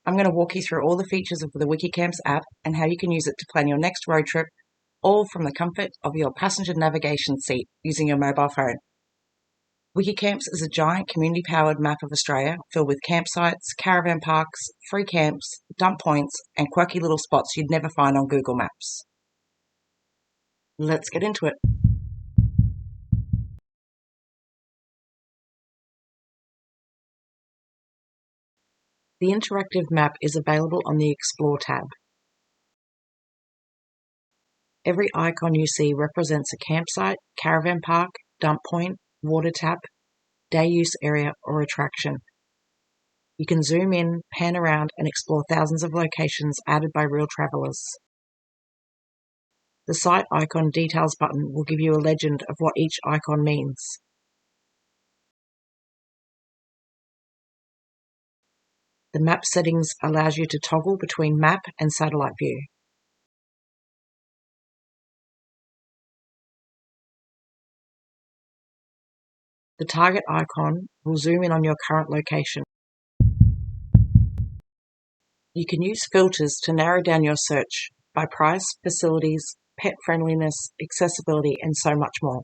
I'm going to walk you through all the features of the WikiCamps app and how you can use it to plan your next road trip, all from the comfort of your passenger navigation seat using your mobile phone. WikiCamps is a giant community-powered map of Australia filled with campsites, caravan parks, free camps, dump points, and quirky little spots you'd never find on Google Maps. Let's get into it. The interactive map is available on the Explore tab. Every icon you see represents a campsite, caravan park, dump point, water tap, day use area, or attraction. You can zoom in, pan around, and explore thousands of locations added by real travellers. The Site Icon Details button will give you a legend of what each icon means. The map settings allows you to toggle between map and satellite view. The target icon will zoom in on your current location. You can use filters to narrow down your search by price, facilities, pet friendliness, accessibility, and so much more.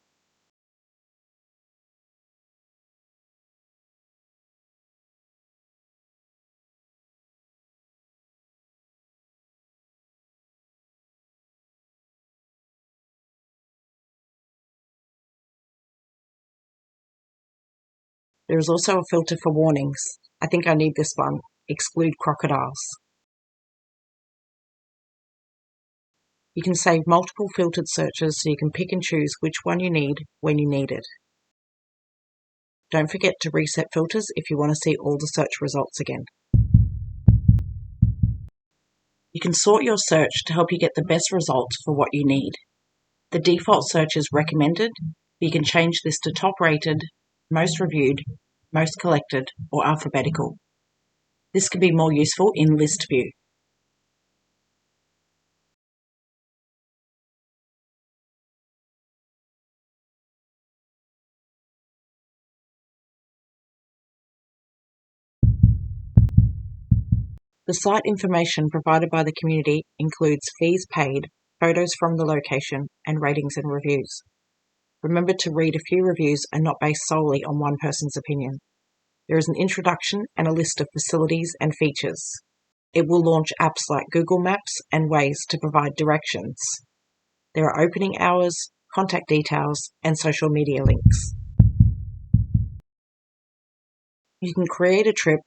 There is also a filter for warnings. I think I need this one. Exclude crocodiles. You can save multiple filtered searches so you can pick and choose which one you need when you need it. Don't forget to reset filters if you want to see all the search results again. You can sort your search to help you get the best results for what you need. The default search is recommended, but you can change this to top rated, most reviewed, most collected, or alphabetical. This can be more useful in list view. The site information provided by the community includes fees paid, photos from the location, and ratings and reviews. Remember to read a few reviews and not based solely on one person's opinion. There is an introduction and a list of facilities and features. It will launch apps like Google Maps and Waze to provide directions. There are opening hours, contact details, and social media links. You can create a trip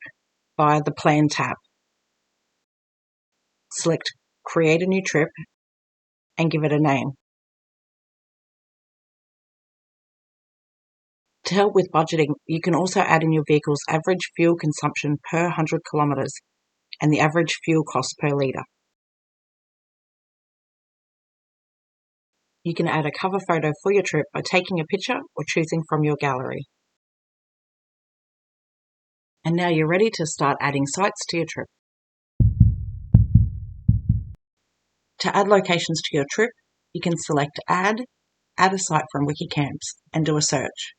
via the Plan tab. Select Create a New Trip and give it a name. To help with budgeting, you can also add in your vehicle's average fuel consumption per 100 kilometres and the average fuel cost per litre. You can add a cover photo for your trip by taking a picture or choosing from your gallery. And now you're ready to start adding sites to your trip. To add locations to your trip, you can select Add a site from WikiCamps, and do a search.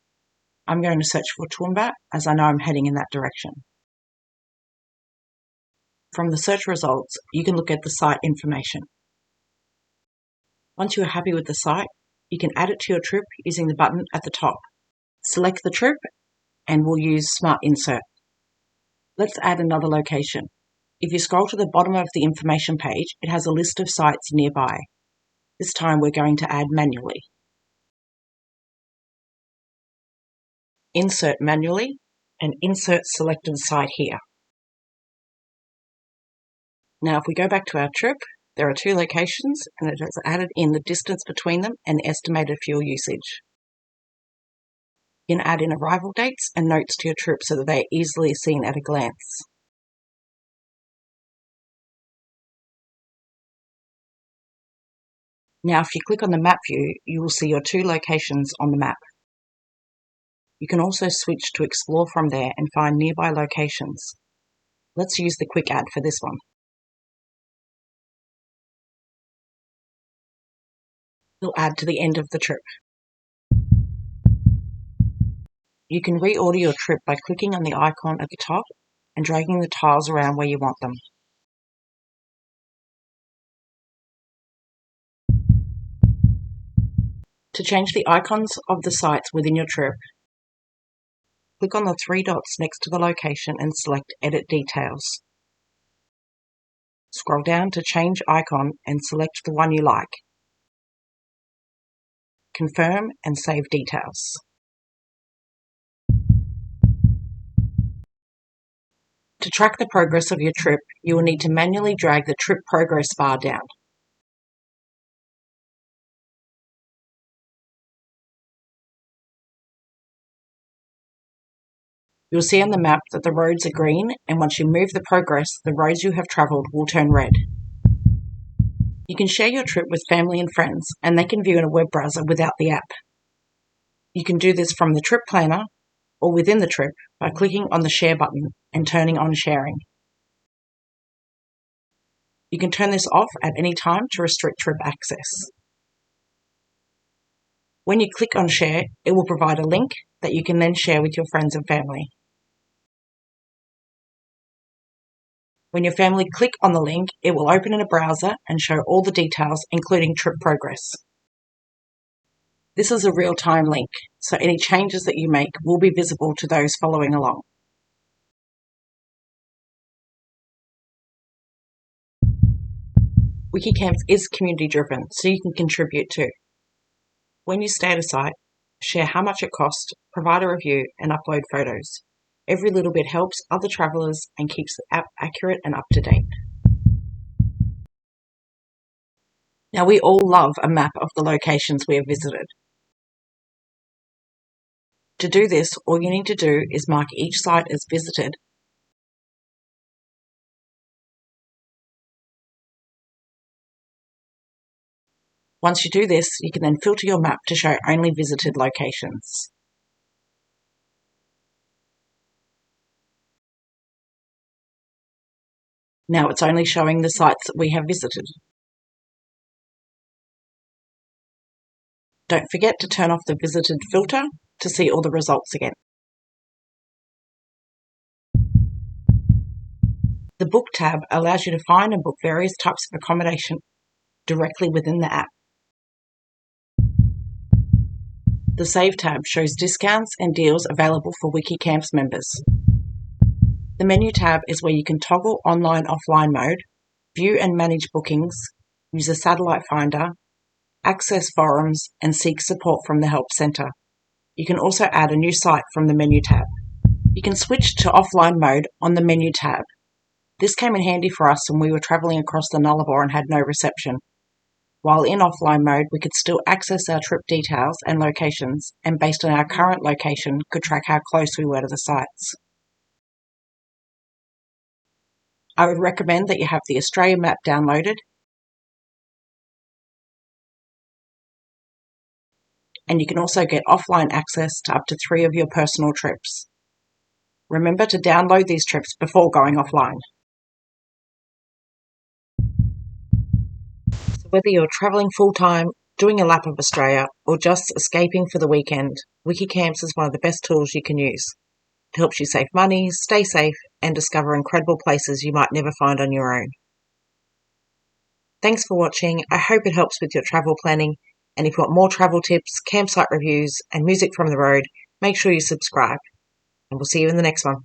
I'm going to search for Toowoomba as I know I'm heading in that direction. From the search results, you can look at the site information. Once you are happy with the site, you can add it to your trip using the button at the top. Select the trip and we'll use Smart Insert. Let's add another location. If you scroll to the bottom of the information page, it has a list of sites nearby. This time we're going to add manually. Insert manually and insert selected site here. Now if we go back to our trip, there are two locations and it has added in the distance between them and the estimated fuel usage. You can add in arrival dates and notes to your trip so that they are easily seen at a glance. Now if you click on the map view, you will see your two locations on the map. You can also switch to explore from there and find nearby locations. Let's use the quick add for this one. We'll add to the end of the trip. You can reorder your trip by clicking on the icon at the top and dragging the tiles around where you want them. To change the icons of the sites within your trip, click on the 3 dots next to the location and select Edit Details. Scroll down to Change Icon and select the one you like. Confirm and save details. To track the progress of your trip, you will need to manually drag the Trip Progress bar down. You'll see on the map that the roads are green, and once you move the progress, the roads you have travelled will turn red. You can share your trip with family and friends, and they can view in a web browser without the app. You can do this from the trip planner or within the trip by clicking on the Share button and turning on sharing. You can turn this off at any time to restrict trip access. When you click on Share, it will provide a link that you can then share with your friends and family. When your family click on the link, it will open in a browser and show all the details, including trip progress. This is a real-time link, so any changes that you make will be visible to those following along. WikiCamps is community-driven, so you can contribute too. When you stay at a site, share how much it cost, provide a review, and upload photos. Every little bit helps other travellers and keeps the app accurate and up to date. Now, we all love a map of the locations we have visited. To do this, all you need to do is mark each site as visited Once you do this, you can then filter your map to show only visited locations. Now it's only showing the sites that we have visited. Don't forget to turn off the visited filter to see all the results again. The Book tab allows you to find and book various types of accommodation directly within the app. The Save tab shows discounts and deals available for WikiCamps members. The Menu tab is where you can toggle online-offline mode, view and manage bookings, use a satellite finder, access forums, and seek support from the Help Centre. You can also add a new site from the Menu tab. You can switch to offline mode on the Menu tab. This came in handy for us when we were travelling across the Nullarbor and had no reception. While in offline mode, we could still access our trip details and locations, and based on our current location, could track how close we were to the sites. I would recommend that you have the Australia map downloaded, and you can also get offline access to up to 3 of your personal trips. Remember to download these trips before going offline. So whether you're travelling full-time, doing a lap of Australia, or just escaping for the weekend, WikiCamps is one of the best tools you can use. It helps you save money, stay safe, and discover incredible places you might never find on your own. Thanks for watching. I hope it helps with your travel planning. And if you want more travel tips, campsite reviews, and music from the road, make sure you subscribe. And we'll see you in the next one.